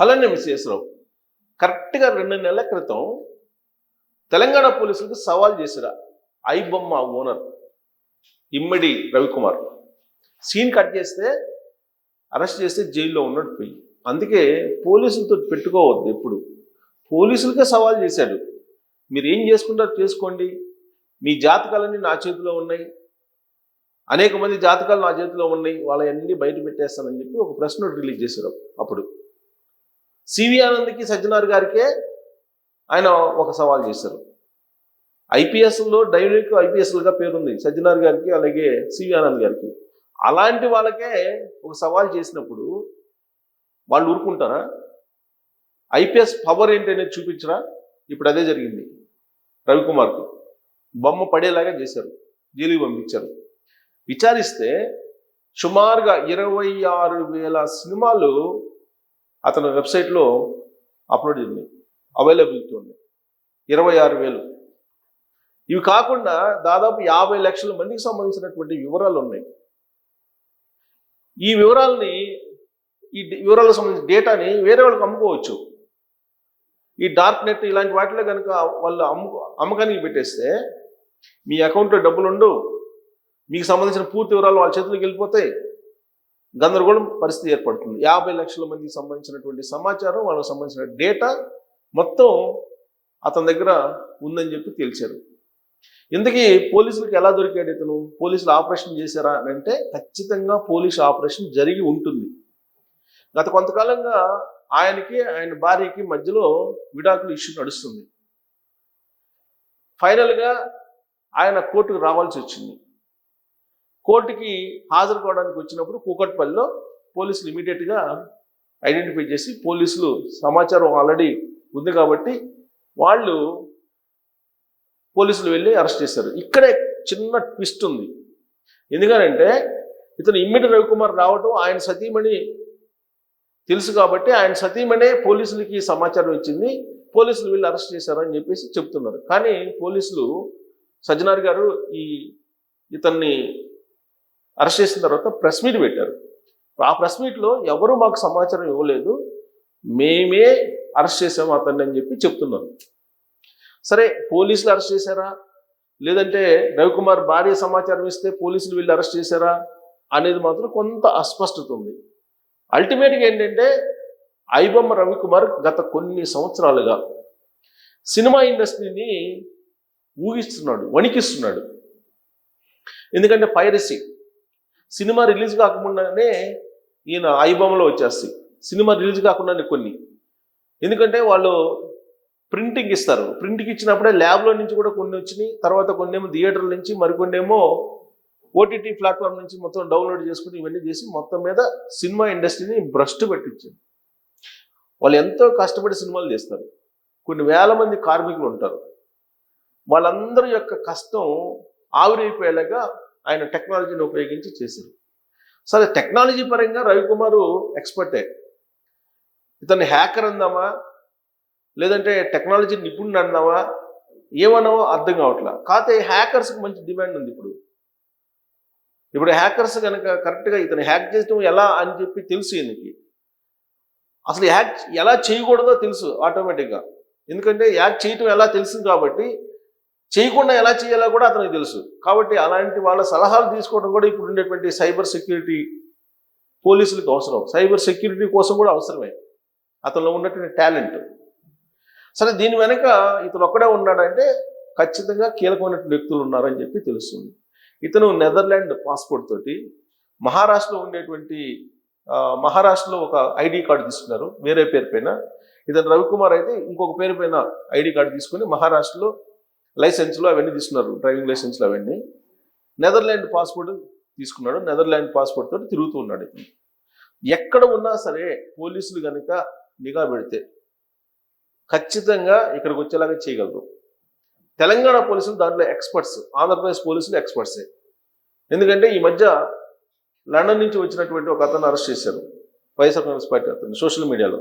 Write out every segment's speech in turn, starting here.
అలానే మిస్సెస్రావు కరెక్ట్గా 2 నెలల క్రితం తెలంగాణ పోలీసులకు సవాల్ చేశారు ఐబొమ్మ ఓనర్ ఇమ్మడి రవికుమార్. సీన్ కట్ చేస్తే అరెస్ట్ చేస్తే జైల్లో ఉన్నాడు పోయి. అందుకే పోలీసులతో పెట్టుకోవద్దు ఎప్పుడు. పోలీసులకే సవాల్ చేశాడు, మీరు ఏం చేసుకుంటారో చేసుకోండి, మీ జాతకాలన్నీ నా చేతిలో ఉన్నాయి, అనేక మంది జాతకాలు నా చేతిలో ఉన్నాయి, వాళ్ళన్నీ బయట పెట్టేస్తానని చెప్పి ఒక ప్రెస్ నోట్ రిలీజ్ చేశారు. అప్పుడు సివి ఆనంద్కి సజ్జనార్ గారికే ఆయన ఒక సవాల్ చేశారు. ఐపీఎస్లో డైరెక్ట్ ఐపీఎస్లుగా పేరుంది సజ్జనార్ గారికి, అలాగే సివి ఆనంద్ గారికి. అలాంటి వాళ్ళకే ఒక సవాల్ చేసినప్పుడు వాళ్ళు ఊరుకుంటారా? ఐపీఎస్ పవర్ ఏంటనేది చూపించరా? ఇప్పుడు అదే జరిగింది. రవికుమార్కి బొమ్మ పడేలాగా చేశారు, జైలుకి పంపించారు. విచారిస్తే సుమారుగా 26,000 సినిమాలు అతను వెబ్సైట్లో అప్లోడ్ చేసింది, అవైలబిలిటీ ఉంది 26,000. ఇవి కాకుండా దాదాపు 50 లక్షల మందికి సంబంధించినటువంటి వివరాలు ఉన్నాయి. ఈ వివరాలకు సంబంధించిన డేటాని వేరే వాళ్ళకి అమ్ముకోవచ్చు. ఈ డార్క్ నెట్ ఇలాంటి వాటిలో కనుక వాళ్ళు అమ్మకానికి పెట్టేస్తే మీ అకౌంట్లో డబ్బులు ఉండవు, మీకు సంబంధించిన పూర్తి వివరాలు వాళ్ళ చేతులకు వెళ్ళిపోతాయి, గందరగోళం పరిస్థితి ఏర్పడుతుంది. 50 లక్షల మందికి సంబంధించినటువంటి సమాచారం, వాళ్ళకి సంబంధించిన డేటా మొత్తం అతని దగ్గర ఉందని చెప్పి తేల్చారు. ఇందుకీ పోలీసులకు ఎలా దొరికాడు ఇతను? పోలీసులు ఆపరేషన్ చేశారా అంటే ఖచ్చితంగా పోలీసు ఆపరేషన్ జరిగి ఉంటుంది. గత కొంతకాలంగా ఆయనకి ఆయన భార్యకి మధ్యలో విడాకులు ఇష్యూ నడుస్తుంది. ఫైనల్గా ఆయన కోర్టుకు రావాల్సి వచ్చింది. కోర్టుకి హాజరు కావడానికి వచ్చినప్పుడు కూకట్పల్లిలో పోలీసులు ఇమీడియట్గా ఐడెంటిఫై చేసి, పోలీసులు సమాచారం ఆల్రెడీ ఉంది కాబట్టి పోలీసులు వెళ్ళి అరెస్ట్ చేశారు. ఇక్కడే చిన్న ట్విస్ట్ ఉంది. ఎందుకనంటే ఇతను ఇమ్మడి రవికుమార్ రావటం ఆయన సతీమణి తెలుసు కాబట్టి ఆయన సతీమణే పోలీసులకి సమాచారం ఇచ్చింది, పోలీసులు వెళ్ళి అరెస్ట్ చేశారని చెప్పేసి చెప్తున్నారు. కానీ పోలీసులు సజ్జనార్ గారు ఇతన్ని అరెస్ట్ చేసిన తర్వాత ప్రెస్ మీట్ పెట్టారు. ఆ ప్రెస్ మీట్లో ఎవరు మాకు సమాచారం ఇవ్వలేదు, మేమే అరెస్ట్ చేసాము అతన్ని అని చెప్పి చెప్తున్నారు. సరే, పోలీసులు అరెస్ట్ చేశారా లేదంటే రవికుమార్ భార్య సమాచారం ఇస్తే పోలీసులు వీళ్ళు అరెస్ట్ చేశారా అనేది మాత్రం కొంత అస్పష్టత ఉంది. అల్టిమేట్గా ఏంటంటే ఐబొమ్మ రవికుమార్ గత కొన్ని సంవత్సరాలుగా సినిమా ఇండస్ట్రీని ఊగిస్తున్నాడు, వణికిస్తున్నాడు. ఎందుకంటే పైరసీ, సినిమా రిలీజ్ కాకుండానే ఈయన ఐబొమ్మలో వచ్చేస్తాయి, సినిమా రిలీజ్ కాకుండానే కొన్ని. ఎందుకంటే వాళ్ళు ప్రింటింగ్ ఇస్తారు, ప్రింట్కి ఇచ్చినప్పుడే ల్యాబ్లో నుంచి కూడా కొన్ని వచ్చినాయి, తర్వాత కొన్ని ఏమో థియేటర్ల నుంచి, మరికొన్ని ఏమో ఓటీటీ ప్లాట్ఫామ్ నుంచి మొత్తం డౌన్లోడ్ చేసుకుని ఇవన్నీ చేసి మొత్తం మీద సినిమా ఇండస్ట్రీని భ్రష్టు పెట్టించారు. వాళ్ళు ఎంతో కష్టపడి సినిమాలు చేస్తారు, కొన్ని వేల మంది కార్మికులు ఉంటారు, వాళ్ళందరి యొక్క కష్టం ఆవిరైపోయేలాగా ఆయన టెక్నాలజీని ఉపయోగించి చేశారు. సరే, టెక్నాలజీ పరంగా రవికుమారు ఎక్స్పర్టే. ఇతన్ని హ్యాకర్ అందామా లేదంటే టెక్నాలజీ నిపుణుడు అందామా ఏమన్నావో అర్థం కావట్లా. కాకపోతే హ్యాకర్స్కి మంచి డిమాండ్ ఉంది. ఇప్పుడు హ్యాకర్స్ కనుక కరెక్ట్గా ఇతను హ్యాక్ చేయడం ఎలా అని చెప్పి తెలుసు, ఈయనకి అసలు హ్యాక్ ఎలా చేయకూడదో తెలుసు ఆటోమేటిక్గా. ఎందుకంటే హ్యాక్ చేయటం ఎలా తెలుసు కాబట్టి చేయకుండా ఎలా చేయాలో కూడా అతనికి తెలుసు. కాబట్టి అలాంటి వాళ్ళ సలహాలు తీసుకోవడం కూడా ఇప్పుడు ఉండేటువంటి సైబర్ సెక్యూరిటీ పోలీసులకు అవసరం. సైబర్ సెక్యూరిటీ కోసం కూడా అవసరమే అతనిలో ఉన్నటువంటి టాలెంట్. సరే, దీని వెనక ఇతను ఒక్కడే ఉన్నాడంటే ఖచ్చితంగా కీలకమైనటువంటి వ్యక్తులు ఉన్నారని చెప్పి తెలుస్తుంది. ఇతను నెదర్లాండ్ పాస్పోర్ట్ తోటి మహారాష్ట్రలో ఉండేటువంటి మహారాష్ట్రలో ఒక ఐడి కార్డు తీసుకున్నారు వేరే పేరు పైన. ఇతను రవికుమార్ అయితే ఇంకొక పేరు పైన ఐడి కార్డు తీసుకుని మహారాష్ట్రలో లైసెన్స్లు అవన్నీ తీసుకున్నారు, డ్రైవింగ్ లైసెన్స్లు అవన్నీ. నెదర్లాండ్ పాస్పోర్ట్ తీసుకున్నాడు, నెదర్లాండ్ పాస్పోర్ట్ తోటి తిరుగుతూ ఉన్నాడు. ఇతను ఎక్కడ ఉన్నా సరే పోలీసులు కనుక నిఘా పెడితే ఖచ్చితంగా ఇక్కడికి వచ్చేలాగా చేయగలరు. తెలంగాణ పోలీసులు దాంట్లో ఎక్స్పర్ట్స్, ఆంధ్రప్రదేశ్ పోలీసులు ఎక్స్పర్ట్సే. ఎందుకంటే ఈ మధ్య లండన్ నుంచి వచ్చినటువంటి ఒక అతను అరెస్ట్ చేశారు, వైఎస్ఆర్ కాంగ్రెస్ పార్టీ అతను, సోషల్ మీడియాలో.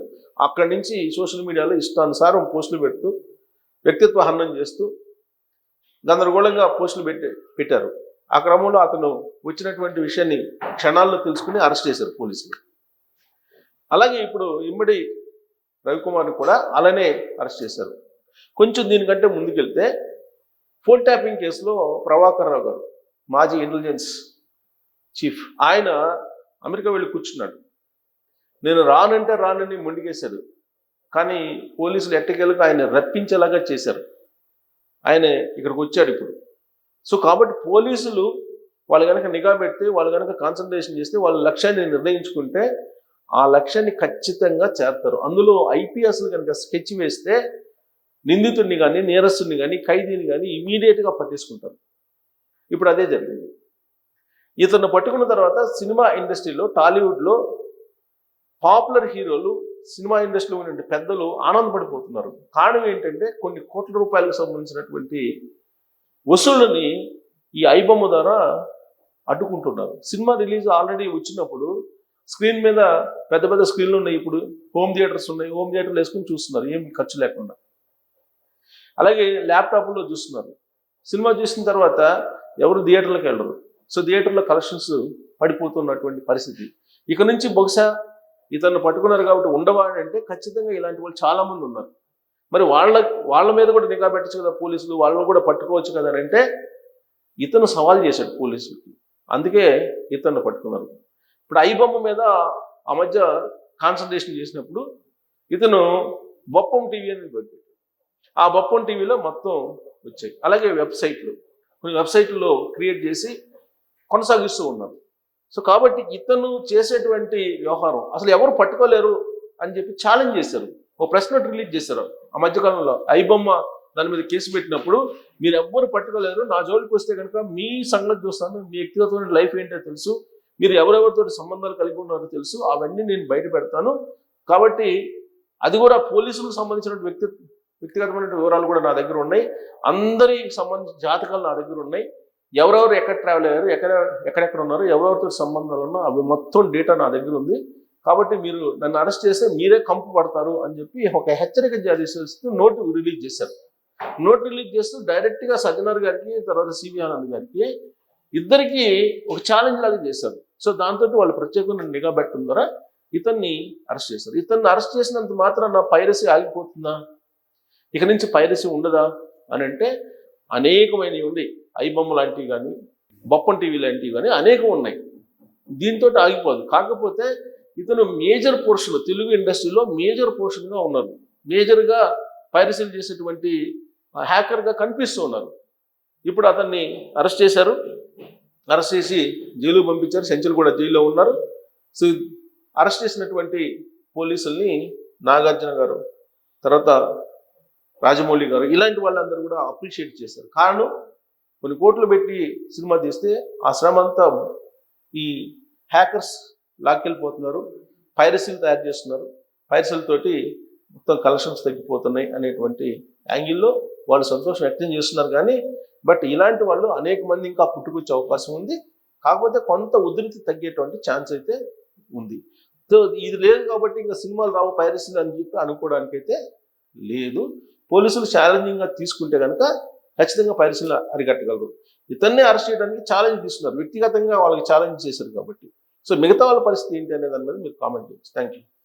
అక్కడి నుంచి సోషల్ మీడియాలో ఇష్టానుసారం పోస్టులు పెడుతూ వ్యక్తిత్వ హననం చేస్తూ గందరగోళంగా పోస్టులు పెట్టారు. ఆ క్రమంలో అతను వచ్చినటువంటి విషయాన్ని క్షణాల్లో తెలుసుకుని అరెస్ట్ చేశారు పోలీసులు. అలాగే ఇప్పుడు ఇమ్మడి రవికుమార్ని కూడా అలానే అరెస్ట్ చేశారు. కొంచెం దీనికంటే ముందుకెళ్తే ఫోన్ ట్యాపింగ్ కేసులో ప్రభాకర్ రావు గారు, మాజీ ఇంటెలిజెన్స్ చీఫ్, ఆయన అమెరికా వెళ్ళి కూర్చున్నాడు. నేను రానంటే రానని మొండికేశాడు. కానీ పోలీసులు ఎట్టకేలకు ఆయన రప్పించేలాగా చేశారు. ఆయన ఇక్కడికి వచ్చాడు ఇప్పుడు. సో కాబట్టి పోలీసులు వాళ్ళు కనుక నిఘా పెడితే, వాళ్ళు కనుక కాన్సన్ట్రేషన్ చేస్తే, వాళ్ళ లక్ష్యాన్ని నిర్ణయించుకుంటే ఆ లక్ష్యాన్ని ఖచ్చితంగా చేస్తారు. అందులో ఐపీఎస్లు కనుక స్కెచ్ వేస్తే నిందితుడిని కానీ, నేరస్తుడిని కానీ, ఖైదీని కానీ ఇమీడియట్గా పట్టేసుకుంటారు. ఇప్పుడు అదే జరిగింది. ఇతను పట్టుకున్న తర్వాత సినిమా ఇండస్ట్రీలో, టాలీవుడ్లో పాపులర్ హీరోలు, సినిమా ఇండస్ట్రీలో ఉన్న పెద్దలు ఆనందపడిపోతున్నారు. కారణం ఏంటంటే కొన్ని కోట్ల రూపాయలకు సంబంధించినటువంటి వసూళ్ళని ఈ ఐబొమ్మ ద్వారా అడ్డుకుంటున్నారు. సినిమా రిలీజ్ ఆల్రెడీ వచ్చినప్పుడు స్క్రీన్ మీద పెద్ద పెద్ద స్క్రీన్లు ఉన్నాయి. ఇప్పుడు హోమ్ థియేటర్స్ ఉన్నాయి. హోమ్ థియేటర్లు వేసుకుని చూస్తున్నారు ఏం ఖర్చు లేకుండా. అలాగే ల్యాప్టాప్లో చూస్తున్నారు. సినిమా చూసిన తర్వాత ఎవరు థియేటర్లకు వెళ్ళరు. సో థియేటర్లో కలెక్షన్స్ పడిపోతున్నటువంటి పరిస్థితి. ఇక నుంచి బహుశా ఇతను పట్టుకున్నారు కాబట్టి ఉండవా అంటే ఖచ్చితంగా ఇలాంటి వాళ్ళు చాలామంది ఉన్నారు. మరి వాళ్ళ మీద కూడా నిఘా పెట్టచ్చు కదా పోలీసులు, వాళ్ళని కూడా పట్టుకోవచ్చు కదా అని అంటే ఇతను సవాల్ చేశాడు పోలీసులకి. అందుకే ఇతను పట్టుకున్నారు. ఇప్పుడు ఐబొమ్మ మీద ఆ మధ్య కాన్సన్ట్రేషన్ చేసినప్పుడు ఇతను బొప్పం టీవీ అని పెట్టాడు. ఆ బొప్పం టీవీలో మొత్తం వచ్చాయి. అలాగే కొన్ని వెబ్సైట్లో క్రియేట్ చేసి కొనసాగిస్తూ ఉన్నారు. సో కాబట్టి ఇతను చేసేటువంటి వ్యవహారం అసలు ఎవరు పట్టుకోలేరు అని చెప్పి ఛాలెంజ్ చేశారు. ఓ ప్రెస్ నోట్ రిలీజ్ చేశారు ఆ మధ్యకాలంలో. ఐబొమ్మ దాని మీద కేసు పెట్టినప్పుడు మీరు ఎవ్వరు పట్టుకోలేరు, నా జోలికి వస్తే కనుక మీ సంగతి చూస్తాను, మీ వ్యక్తిగతమైన లైఫ్ ఏంటో తెలుసు, మీరు ఎవరెవరితో సంబంధాలు కలిగి ఉన్నారో తెలుసు, అవన్నీ నేను బయట పెడతాను. కాబట్టి అది కూడా పోలీసులకు సంబంధించిన వ్యక్తిగతమైన వివరాలు కూడా నా దగ్గర ఉన్నాయి, అందరికి సంబంధించిన జాతకాలు నా దగ్గర ఉన్నాయి, ఎవరెవరు ఎక్కడ ట్రావెల్ అయ్యారు, ఎక్కడెక్కడ ఉన్నారు, ఎవరెవరితో సంబంధాలు ఉన్నా అవి మొత్తం డేటా నా దగ్గర ఉంది. కాబట్టి మీరు నన్ను అరెస్ట్ చేస్తే మీరే కంపు పడతారు అని చెప్పి ఒక హెచ్చరిక జారీ చేస్తూ నోట్ రిలీజ్ చేశారు. నోట్ రిలీజ్ చేస్తూ డైరెక్ట్గా సజ్జనార్ గారికి, తర్వాత సివి ఆనంద్ గారికి ఇద్దరికి ఒక ఛాలెంజ్ లాగా చేశారు. సో దాంతో వాళ్ళు ప్రత్యేకంగా నిఘా పెట్టడం ద్వారా ఇతన్ని అరెస్ట్ చేశారు. ఇతన్ని అరెస్ట్ చేసినంత మాత్రాన పైరసీ ఆగిపోతుందా, ఇక నుంచి పైరసీ ఉండదా అని అంటే అనేకమైనవి ఉన్నాయి. ఐబొమ్మ లాంటివి కానీ, బొప్పం టీవీ లాంటివి కానీ అనేకం ఉన్నాయి. దీంతో ఆగిపోదు. కాకపోతే ఇతను మేజర్ పోర్షన్, తెలుగు ఇండస్ట్రీలో మేజర్ పోర్షన్గా ఉన్నారు. మేజర్గా పైరసీలు చేసేటువంటి హ్యాకర్గా కనిపిస్తూ ఉన్నారు. ఇప్పుడు అతన్ని అరెస్ట్ చేశారు. అరెస్ట్ చేసి జైలుకు పంపించారు. సెంచల్ కూడా జైల్లో ఉన్నారు. సో అరెస్ట్ చేసినటువంటి పోలీసుల్ని నాగార్జున గారు, తర్వాత రాజమౌళి గారు, ఇలాంటి వాళ్ళందరూ కూడా అప్రిషియేట్ చేశారు. కారణం కొన్ని కోట్లు పెట్టి సినిమా తీస్తే ఆ శ్రమ అంతా ఈ హ్యాకర్స్ లాక్కెళ్ళిపోతున్నారు, పైరసీలు తయారు చేస్తున్నారు, పైరసీలతోటి మొత్తం కలెక్షన్స్ తగ్గిపోతున్నాయి అనేటువంటి యాంగిల్లో వాళ్ళు సంతోషం వ్యక్తం చేస్తున్నారు. కానీ బట్ ఇలాంటి వాళ్ళు అనేక మంది ఇంకా పుట్టుకొచ్చే అవకాశం ఉంది. కాకపోతే కొంత ఉధృతి తగ్గేటువంటి ఛాన్స్ అయితే ఉంది. సో ఇది లేదు కాబట్టి ఇంకా సినిమాలు రావు పైరసీలు అని చెప్పి అనుకోవడానికైతే లేదు. పోలీసులు ఛాలెంజింగ్గా తీసుకుంటే కనుక ఖచ్చితంగా పైరసీలు అరికట్టగలరు. ఇతన్నే అరెస్ట్ చేయడానికి ఛాలెంజ్ తీసుకున్నారు, వ్యక్తిగతంగా వాళ్ళకి ఛాలెంజ్ చేశారు కాబట్టి. సో మిగతా వాళ్ళ పరిస్థితి ఏంటి అనే దాని మీద మీరు కామెంట్ చేయొచ్చు. Thank you.